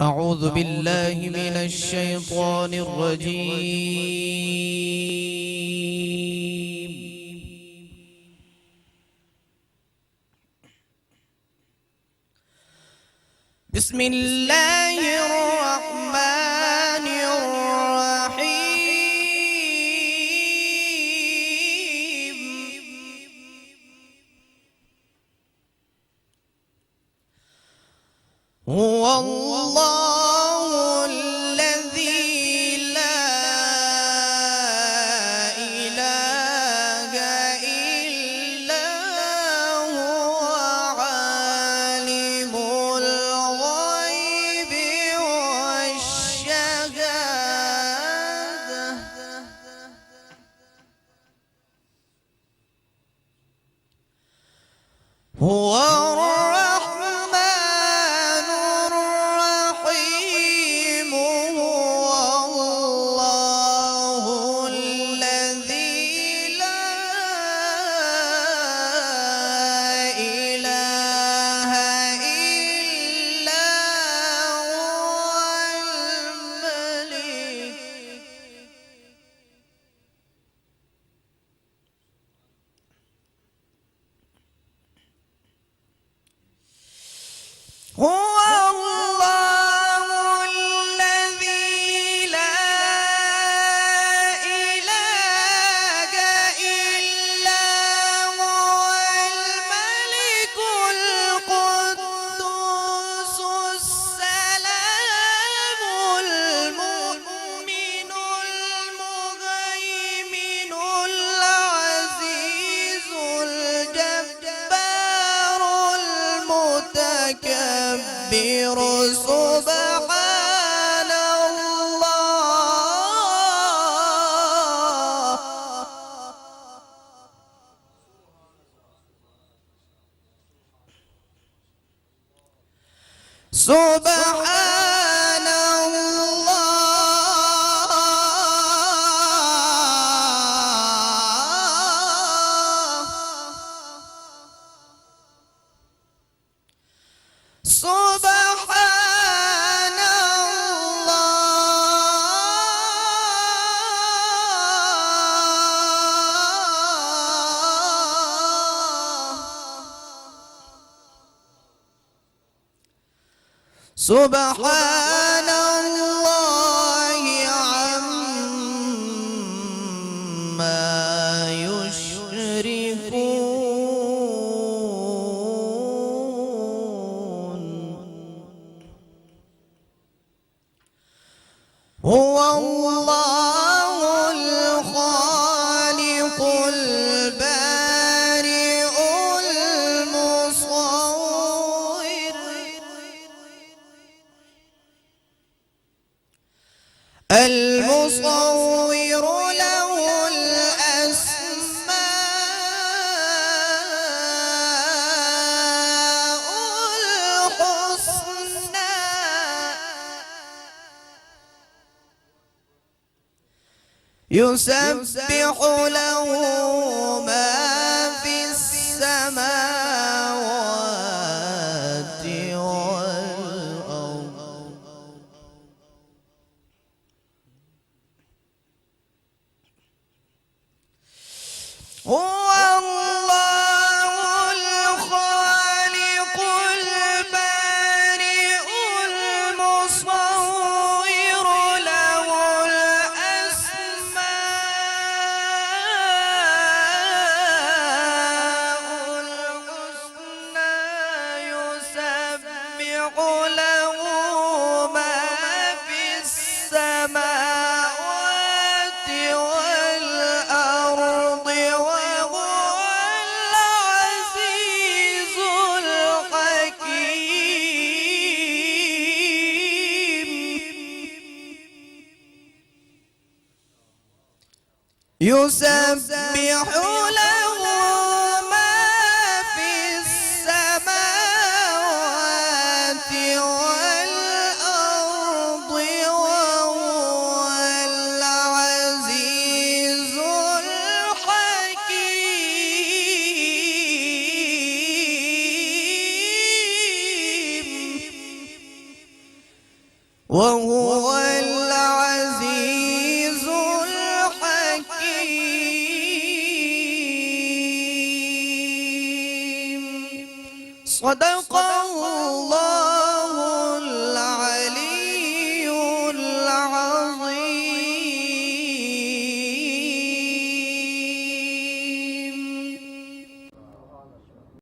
أعوذ بالله من الشيطان الرجيم. بسم الله الرحمن الرحيم. هو الله الذي لا إله إلا هو عالم الغيب والشهادة هو الرحمن الرحيم. هو الله الذي لا إله إلا هو الملك. هو الله الذي لا إله إلا هو الملك القدوس السلام المؤمن المهيمن العزيز الجبار المتكبر. سبحان الله. سبحان الله. سبحان الله. سبحان الله عما يشركون. هو الله الخالق البارئ المصور. المصور له الأسماء الحسنى. يسبح له ما في السماوات والأرض. هو الله الخالق البارئ المصور له الأسماء الحسنى. يسبح له ما في السماوات والأرض وهو العزيز الحكيم. يسبح له ما في السماوات والأرض وهو العزيز الحكيم. وهو العزيز الحكيم. صدق